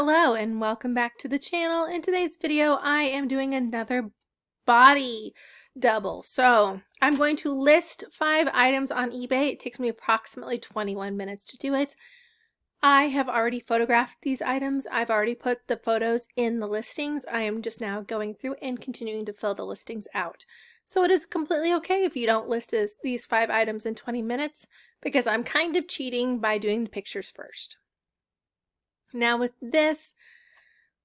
Hello and welcome back to the channel. In today's video, I am doing another body double. So I'm going to list 5 items on eBay. It takes me approximately 21 minutes to do it. I have already photographed these items. I've already put the photos in the listings. I am just now going through and continuing to fill the listings out. So it is completely okay if you don't list these 5 items in 20 minutes because I'm kind of cheating by doing the pictures first. Now with this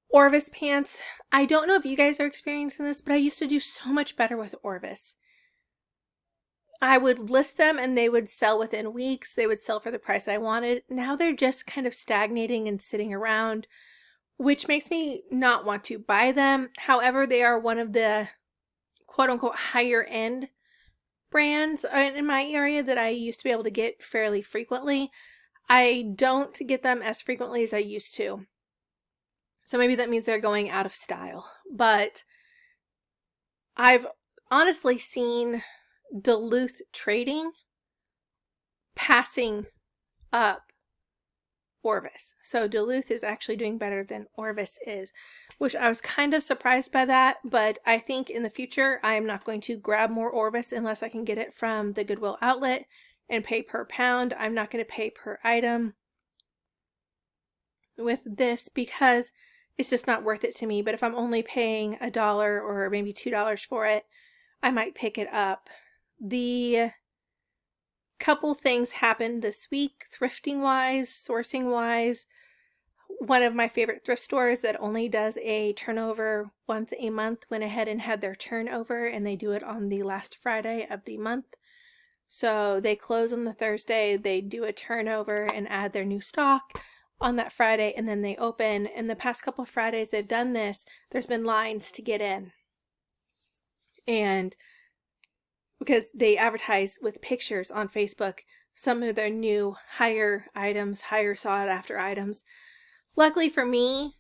Orvis pants, I don't know if you guys are experiencing this, but I used to do so much better with Orvis. I would list them and they would sell within weeks. They would sell for the price I wanted. Now they're just kind of stagnating and sitting around, which makes me not want to buy them. However, they are one of the quote-unquote higher end brands in my area that I used to be able to get fairly frequently. I don't get them as frequently as I used to. So maybe that means they're going out of style. But I've honestly seen Duluth trading passing up Orvis. So Duluth is actually doing better than Orvis is, which I was kind of surprised by that. But I think in the future, I am not going to grab more Orvis unless I can get it from the Goodwill outlet and pay per pound. I'm not going to pay per item with this because it's just not worth it to me. But if I'm only paying $1 or maybe $2 for it, I might pick it up. The couple things happened this week, thrifting wise, sourcing wise. One of my favorite thrift stores that only does a turnover once a month went ahead and had their turnover, and they do it on the last Friday of the month. So they close on the Thursday, they do a turnover and add their new stock on that Friday, and then they open. And the past couple of Fridays they've done this, there's been lines to get in. And because they advertise with pictures on Facebook some of their new higher items, higher sought after items. Luckily for me,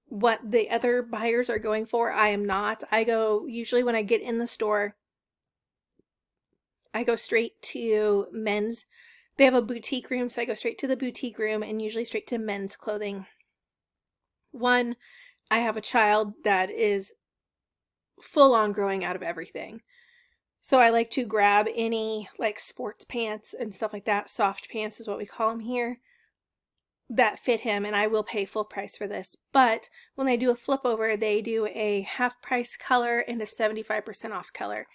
what the other buyers are going for, I am not. I go, usually when I get in the store, I go straight to men's. They have a boutique room, so I go straight to the boutique room and usually straight to men's clothing. One, I have a child that is full on growing out of everything. So I like to grab any like sports pants and stuff like that. Soft pants is what we call them here. That fit him, and I will pay full price for this. But when they do a flip over, they do a half price color and a 75% off color.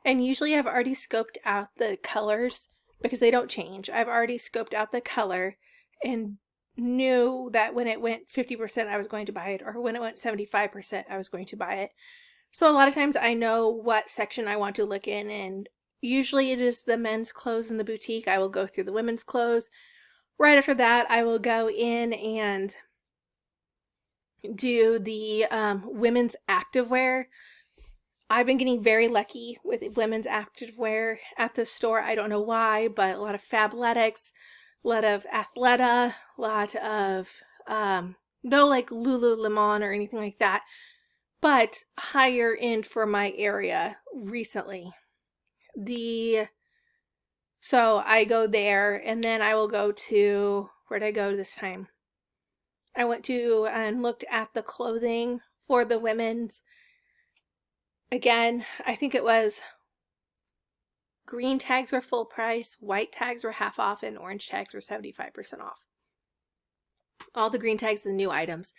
And usually I've already scoped out the colors because they don't change. I've already scoped out the color and knew that when it went 50% I was going to buy it, or when it went 75% I was going to buy it. So a lot of times I know what section I want to look in, and usually it is the men's clothes in the boutique. I will go through the women's clothes. Right after that, I will go in and do the women's activewear. I've been getting very lucky with women's activewear at the store. I don't know why, but a lot of Fabletics, a lot of Athleta, a lot of, no like Lululemon or anything like that, but higher end for my area recently. So I go there, and then I will go to, where did I go this time? I went to and looked at the clothing for the women's. Again, I think it was green tags were full price, white tags were half off, and orange tags were 75% off. All the green tags and new items.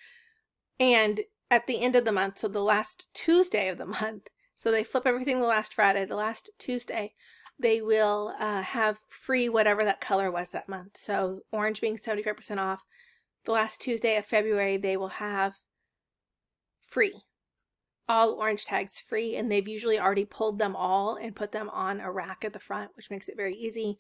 And at the end of the month, so the last Tuesday of the month, so they flip everything the last Friday, the last Tuesday, they will have free whatever that color was that month. So orange being 75% off, the last Tuesday of February, they will have free. All orange tags free, and they've usually already pulled them all and put them on a rack at the front, which makes it very easy.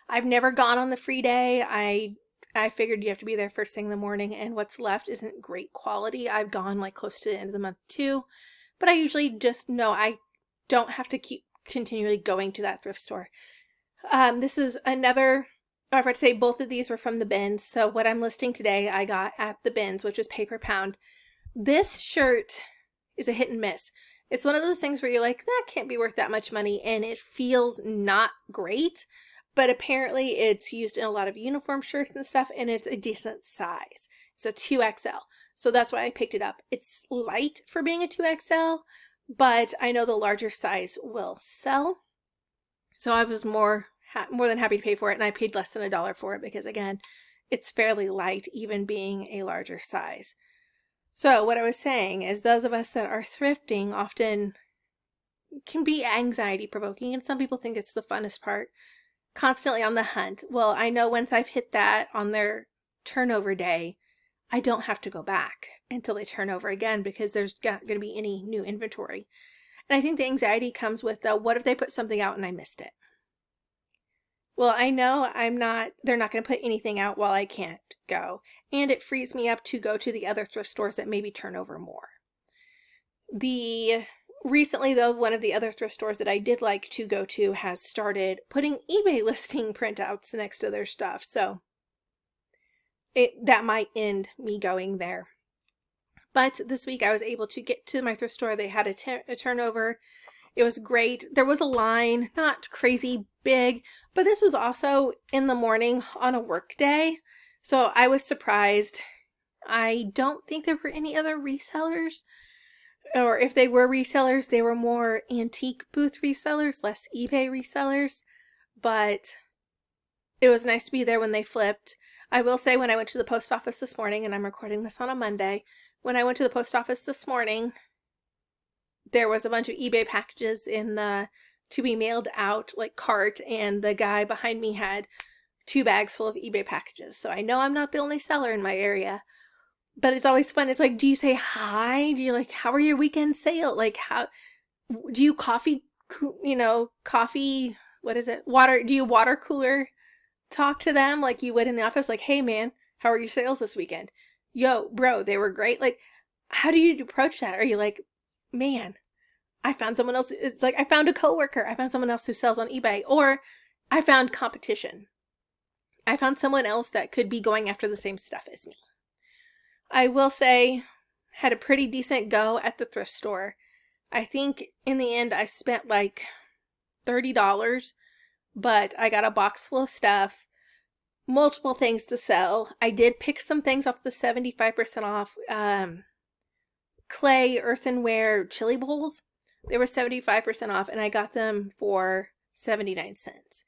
I've never gone on the free day. I figured you have to be there first thing in the morning, and what's left isn't great quality. I've gone like close to the end of the month too, but I usually just know I don't have to keep continually going to that thrift store. This is another, I forgot to say, both of these were from the bins. So what I'm listing today, I got at the bins, which was pay per pound. This shirt is a hit and miss. It's one of those things where you're like, that can't be worth that much money, and it feels not great. but apparently it's used in a lot of uniform shirts and stuff, and it's a decent size. It's a 2XL. So that's why I picked it up. It's light for being a 2XL, but I know the larger size will sell. So I was more than happy to pay for it, and I paid less than $1 for it because, again, it's fairly light, even being a larger size. So what I was saying is those of us that are thrifting often can be anxiety provoking, and some people think it's the funnest part, constantly on the hunt. Well, I know once I've hit that on their turnover day, I don't have to go back until they turn over again because there's not going to be any new inventory. And I think the anxiety comes with what if they put something out and I missed it? Well, I know they're not going to put anything out while I can't go. And it frees me up to go to the other thrift stores that maybe turn over more. Recently, though, one of the other thrift stores that I did like to go to has started putting eBay listing printouts next to their stuff. So that might end me going there. But this week I was able to get to my thrift store. They had a turnover. It was great. There was a line, not crazy big, but this was also in the morning on a work day. So I was surprised. I don't think there were any other resellers, or if they were resellers, they were more antique booth resellers, less eBay resellers. But it was nice to be there when they flipped. I will say, when I went to the post office this morning, and I'm recording this on a Monday, when I went to the post office this morning, there was a bunch of eBay packages in the to be mailed out cart, and the guy behind me had 2 bags full of eBay packages. So I know I'm not the only seller in my area, but it's always fun. It's like, do you say hi? Do you how are your weekend sale? How do you coffee, what is it? Water, do you water cooler talk to them like you would in the office? Hey man, how are your sales this weekend? Yo, bro, they were great. How do you approach that? Are you man, I found someone else. It's I found a coworker. I found someone else who sells on eBay, or I found competition. I found someone else that could be going after the same stuff as me. I will say, had a pretty decent go at the thrift store. I think in the end I spent $30, but I got a box full of stuff, multiple things to sell. I did pick some things off the 75% off clay earthenware chili bowls. They were 75% off, and I got them for 79 cents.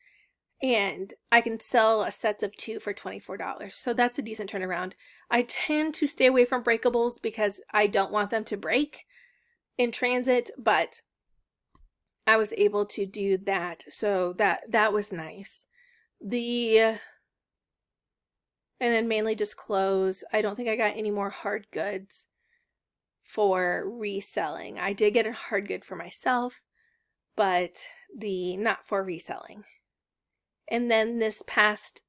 And I can sell a sets of 2 for $24. So that's a decent turnaround. I tend to stay away from breakables because I don't want them to break in transit, but I was able to do that. So that was nice. And then mainly just clothes. I don't think I got any more hard goods for reselling. I did get a hard good for myself, but not for reselling. And then this past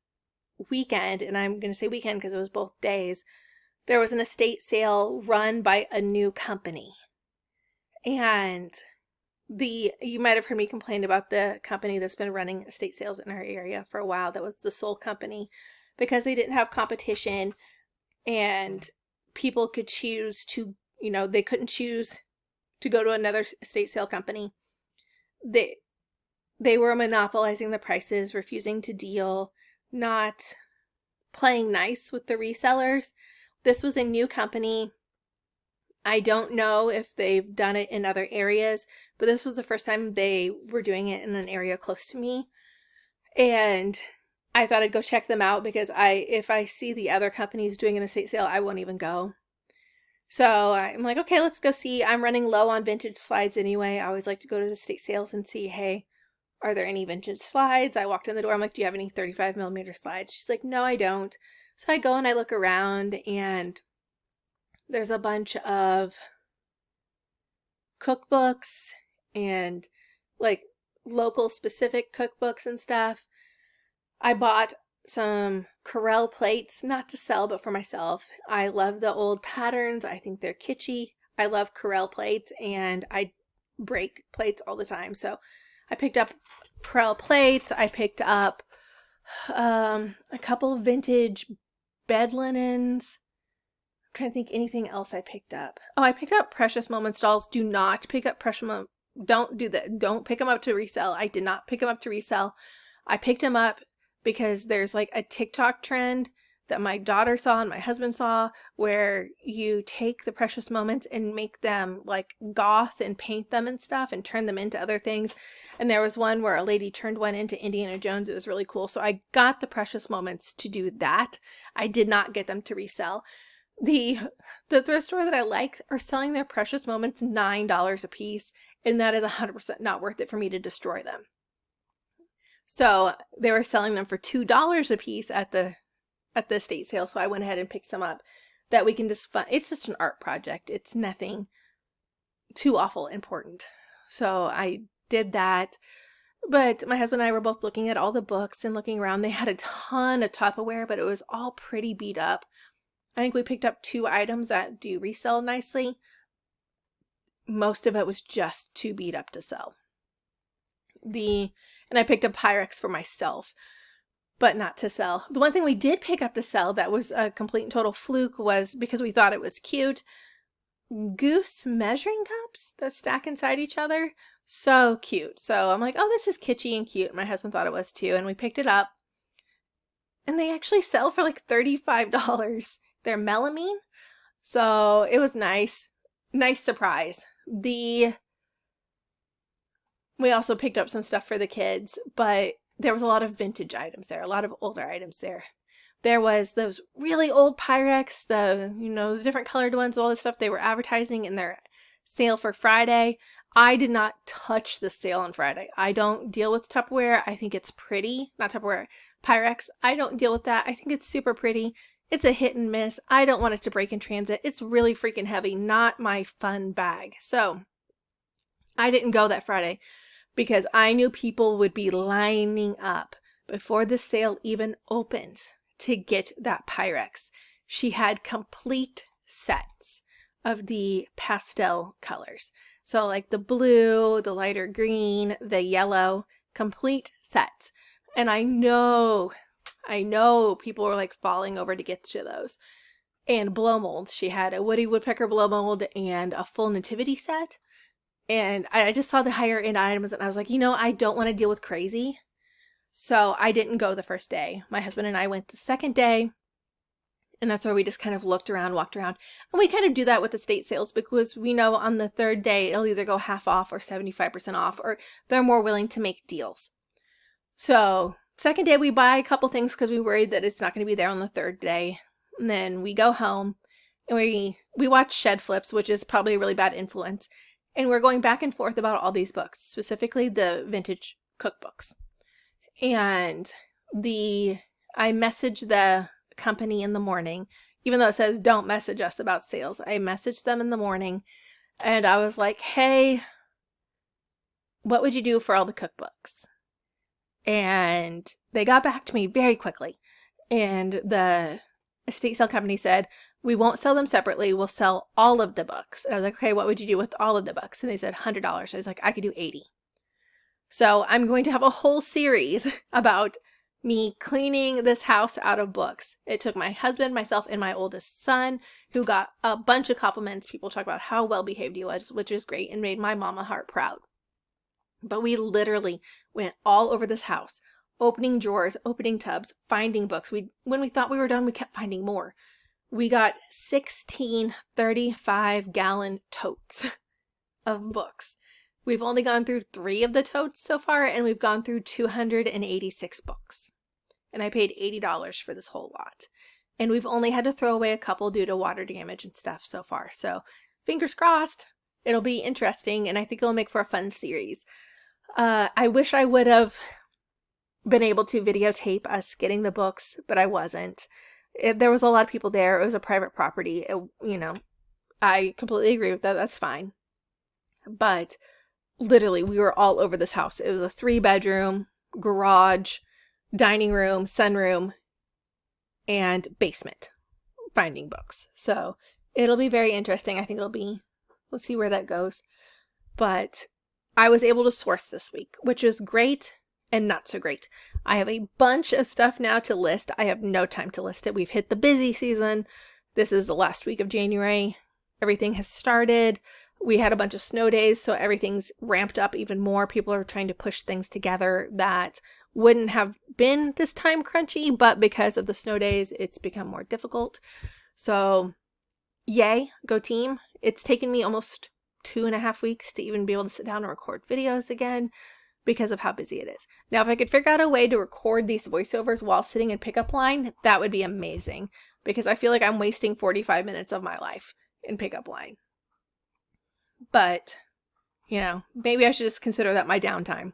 weekend, and I'm going to say weekend because it was both days, there was an estate sale run by a new company. And you might have heard me complain about the company that's been running estate sales in our area for a while. That was the Soul Company, because they didn't have competition and people could choose to, they couldn't choose to go to another estate sale company. They were monopolizing the prices, refusing to deal, not playing nice with the resellers. This was a new company. I don't know if they've done it in other areas, but this was the first time they were doing it in an area close to me. And I thought I'd go check them out because if I see the other companies doing an estate sale, I won't even go. So I'm like, okay, let's go see. I'm running low on vintage slides anyway. I always like to go to the estate sales and see, hey, are there any vintage slides? I walked in the door. I'm like, do you have any 35mm slides? She's like, no, I don't. So I go and I look around, and there's a bunch of cookbooks and local specific cookbooks and stuff. I bought some Corelle plates, not to sell, but for myself. I love the old patterns. I think they're kitschy. I love Corelle plates, and I break plates all the time. So I picked up Corelle plates. I picked up a couple vintage bed linens. I'm trying to think anything else I picked up. Oh, I picked up Precious Moments dolls. Do not pick up Precious Moments. Don't do that. Don't pick them up to resell. I did not pick them up to resell. I picked them up because there's like a TikTok trend that my daughter saw and my husband saw where you take the precious moments and make them like goth and paint them and stuff and turn them into other things. And there was one where a lady turned one into Indiana Jones. It was really cool. So I got the precious moments to do that. I did not get them to resell. The thrift store that I like are selling their precious moments $9 a piece, and that is 100% not worth it for me to destroy them. So they were selling them for $2 a piece at the estate sale, so I went ahead and picked some up that we can just fun. It's just an art project. It's nothing too awful important. So I did that. But my husband and I were both looking at all the books and looking around. They had a ton of Tupperware, but it was all pretty beat up. I think we picked up 2 items that do resell nicely. Most of it was just too beat up to sell. And I picked up Pyrex for myself, but not to sell. The one thing we did pick up to sell that was a complete and total fluke was because we thought it was cute. Goose measuring cups that stack inside each other. So cute. So I'm like, oh, this is kitschy and cute. My husband thought it was too, and we picked it up. And they actually sell for like $35. They're melamine. So it was nice. Nice surprise. We also picked up some stuff for the kids, but there was a lot of vintage items there, a lot of older items there. There was those really old Pyrex, the different colored ones, all this stuff they were advertising in their sale for Friday. I did not touch the sale on Friday. I don't deal with Tupperware. I think it's pretty. Not Tupperware, Pyrex. I don't deal with that. I think it's super pretty. It's a hit and miss. I don't want it to break in transit. It's really freaking heavy. Not my fun bag. So I didn't go that Friday because I knew people would be lining up before the sale even opened to get that Pyrex. She had complete sets of the pastel colors. So like the blue, the lighter green, the yellow, complete sets. And I know people were like falling over to get to those. And blow molds. She had a Woody Woodpecker blow mold and a full nativity set. And I just saw the higher end items and I was like, I don't want to deal with crazy. So I didn't go the first day. My husband and I went the second day. And that's where we just kind of looked around, walked around. And we kind of do that with estate sales because we know on the third day, it'll either go half off or 75% off, or they're more willing to make deals. So second day, we buy a couple things because we worried that it's not going to be there on the third day. And then we go home and we watch Shed Flips, which is probably a really bad influence. And we're going back and forth about all these books, specifically the vintage cookbooks. And I messaged the company in the morning, even though it says don't message us about sales. I messaged them in the morning and I was like, hey, what would you do for all the cookbooks? And they got back to me very quickly. And the estate sale company said, we won't sell them separately. We'll sell all of the books. And I was like, okay, what would you do with all of the books? And they said $100. I was like, I could do $80. So I'm going to have a whole series about me cleaning this house out of books. It took my husband, myself, and my oldest son, who got a bunch of compliments. People talk about how well behaved he was, which is great, and made my mama heart proud. But we literally went all over this house, opening drawers, opening tubs, finding books. When we thought we were done, we kept finding more. We got 16 35-gallon totes of books. We've only gone through 3 of the totes so far, and we've gone through 286 books. And I paid $80 for this whole lot. And we've only had to throw away a couple due to water damage and stuff so far. So fingers crossed, it'll be interesting, and I think it'll make for a fun series. I wish I would have been able to videotape us getting the books, but I wasn't. There was a lot of people there. It was a private property. I completely agree with that. That's fine. But literally, we were all over this house. It was a 3-bedroom, garage, dining room, sunroom, and basement finding books. So it'll be very interesting. I think let's see where that goes. But I was able to source this week, which is great and not so great. I have a bunch of stuff now to list. I have no time to list it. We've hit the busy season. This is the last week of January. Everything has started. We had a bunch of snow days, so everything's ramped up even more. People are trying to push things together that wouldn't have been this time crunchy, but because of the snow days, it's become more difficult. So yay, go team. It's taken me almost 2.5 weeks to even be able to sit down and record videos again because of how busy it is. Now, if I could figure out a way to record these voiceovers while sitting in pickup line, that would be amazing, because I feel like I'm wasting 45 minutes of my life in pickup line. But, you know, maybe I should just consider that my downtime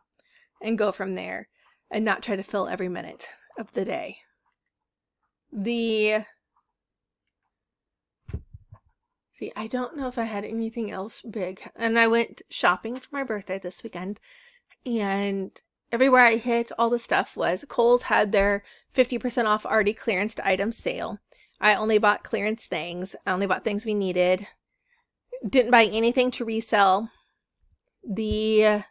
and go from there and not try to fill every minute of the day. See, I don't know if I had anything else big. And I went shopping for my birthday this weekend, and everywhere I hit, all the stuff was Kohl's had their 50% off already clearanced items sale. I only bought clearance things. I only bought things we needed. Didn't buy anything to resell. And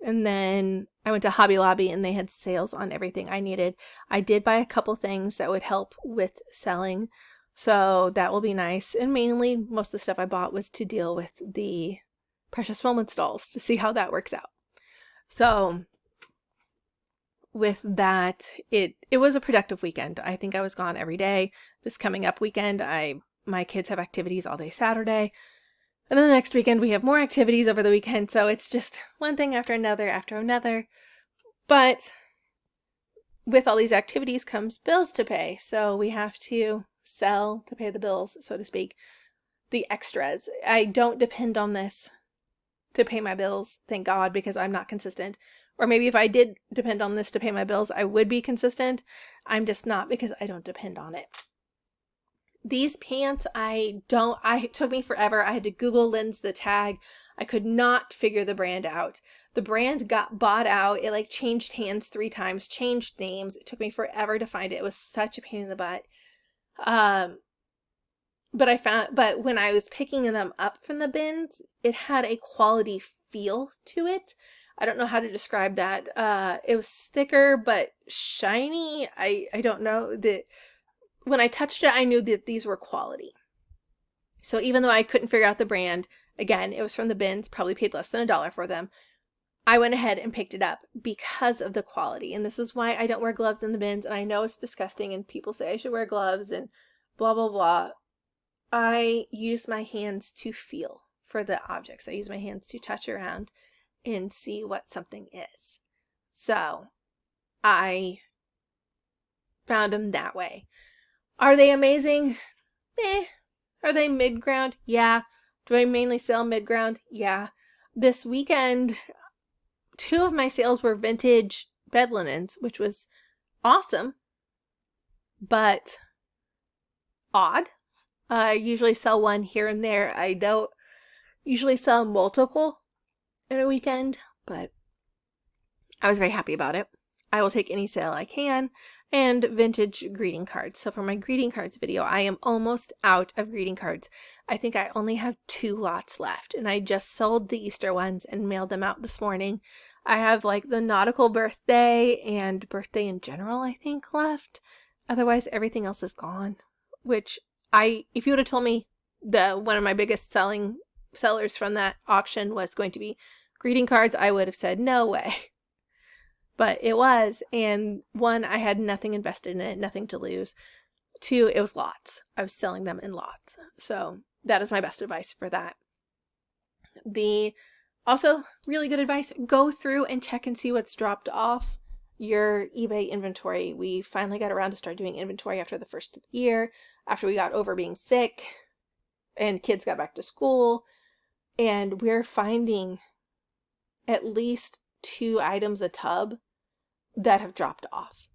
then I went to Hobby Lobby and they had sales on everything I needed. I did buy a couple things that would help with selling, so that will be nice. And mainly, most of the stuff I bought was to deal with the Precious Moments dolls, to see how that works out. So with that, it was a productive weekend. I think I was gone every day. This coming up weekend, my kids have activities all day Saturday. And then the next weekend, we have more activities over the weekend. So it's just one thing after another after another. But with all these activities comes bills to pay. So we have to sell to pay the bills, so to speak. The extras. I don't depend on this to pay my bills, thank God, because I'm not consistent. Or maybe if I did depend on this to pay my bills, I would be consistent. I'm just not, because I don't depend on it. These pants, it took me forever. I had to Google lens the tag. I could not figure the brand out. The brand got bought out. It like changed hands 3 times, changed names. It took me forever to find it. It was such a pain in the butt. But when I was picking them up from the bins, it had a quality feel to it. I don't know how to describe that. It was thicker but shiny. I don't know. When I touched it, I knew that these were quality. So even though I couldn't figure out the brand, again, it was from the bins, probably paid less than $1 for them, I went ahead and picked it up because of the quality. And this is why I don't wear gloves in the bins. And I know it's disgusting and people say I should wear gloves and blah, blah, blah. I use my hands to feel for the objects. I use my hands to touch around and see what something is. So I found them that way. Are they amazing? Are they mid-ground? Yeah. Do I mainly sell mid-ground? Yeah. This weekend, 2 of my sales were vintage bed linens, which was awesome, but odd. I usually sell one here and there. I don't usually sell multiple in a weekend, but I was very happy about it. I will take any sale I can. And vintage greeting cards. So for my greeting cards video, I am almost out of greeting cards. I think I only have 2 lots left, and I just sold the Easter ones and mailed them out this morning. I have like the nautical birthday and birthday in general, I think, left. Otherwise, everything else is gone, which if you would have told me that one of my biggest sellers from that auction was going to be greeting cards, I would have said no way. But it was, and 1, I had nothing invested in it, nothing to lose. 2, it was lots. I was selling them in lots. So that is my best advice for that. Also, really good advice, go through and check and see what's dropped off your eBay inventory. We finally got around to start doing inventory after the first of the year, after we got over being sick and kids got back to school. And we're finding at least 2 items a tub that have dropped off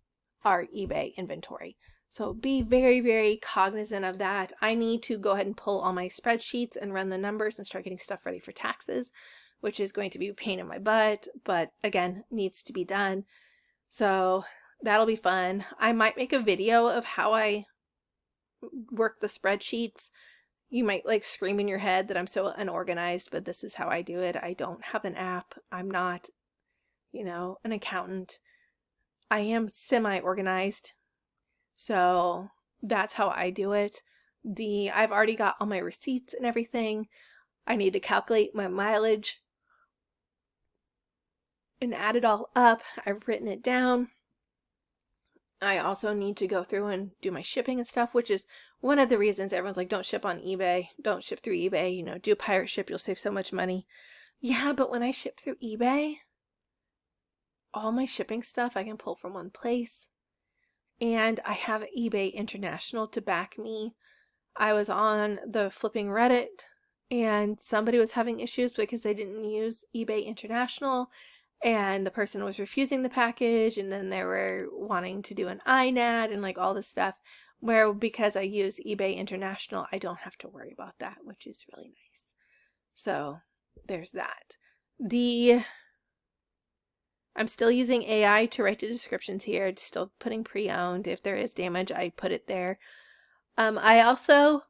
our eBay inventory. So be very, very cognizant of that. I need to go ahead and pull all my spreadsheets and run the numbers and start getting stuff ready for taxes, which is going to be a pain in my butt, but again, needs to be done. So that'll be fun. I might make a video of how I work the spreadsheets. You might like scream in your head that I'm so unorganized, but this is how I do it. I don't have an app. I'm not, an accountant. I am semi-organized, so that's how I do it. I've already got all my receipts and everything. I need to calculate my mileage and add it all up. I've written it down. I also need to go through and do my shipping and stuff, which is one of the reasons everyone's like, don't ship on eBay, don't ship through eBay, you know, do pirate ship, you'll save so much money. Yeah, but when I ship through eBay, all my shipping stuff I can pull from one place. And I have eBay International to back me. I was on the flipping Reddit and somebody was having issues because they didn't use eBay International and the person was refusing the package, and then they were wanting to do an INAD and like all this stuff, where because I use eBay International, I don't have to worry about that, which is really nice. So there's that. I'm still using AI to write the descriptions here, still putting pre-owned. If there is damage, I put it there. I also,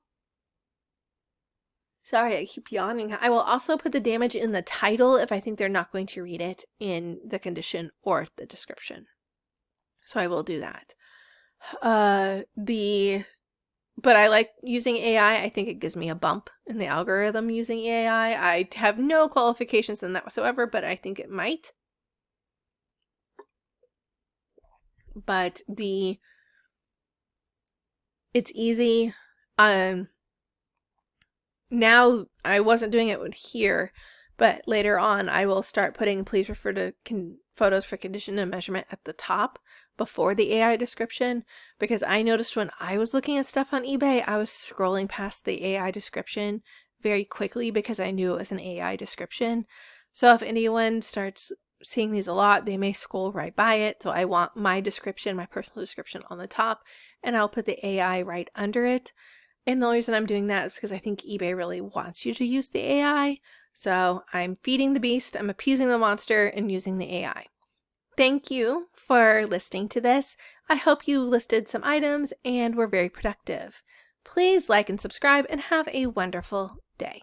sorry, I keep yawning. I will also put the damage in the title if I think they're not going to read it in the condition or the description. So I will do that. But I like using AI. I think it gives me a bump in the algorithm using AI. I have no qualifications in that whatsoever, but I think it might. But it's easy. Now I wasn't doing it here, but later on I will start putting please refer to photos for condition and measurement at the top before the AI description, because I noticed when I was looking at stuff on eBay, I was scrolling past the AI description very quickly because I knew it was an AI description. So if anyone starts seeing these a lot, they may scroll right by it. So I want my description, my personal description on the top, and I'll put the AI right under it. And the only reason I'm doing that is because I think eBay really wants you to use the AI. So I'm feeding the beast, I'm appeasing the monster, and using the AI. Thank you for listening to this. I hope you listed some items and were very productive. Please like and subscribe and have a wonderful day.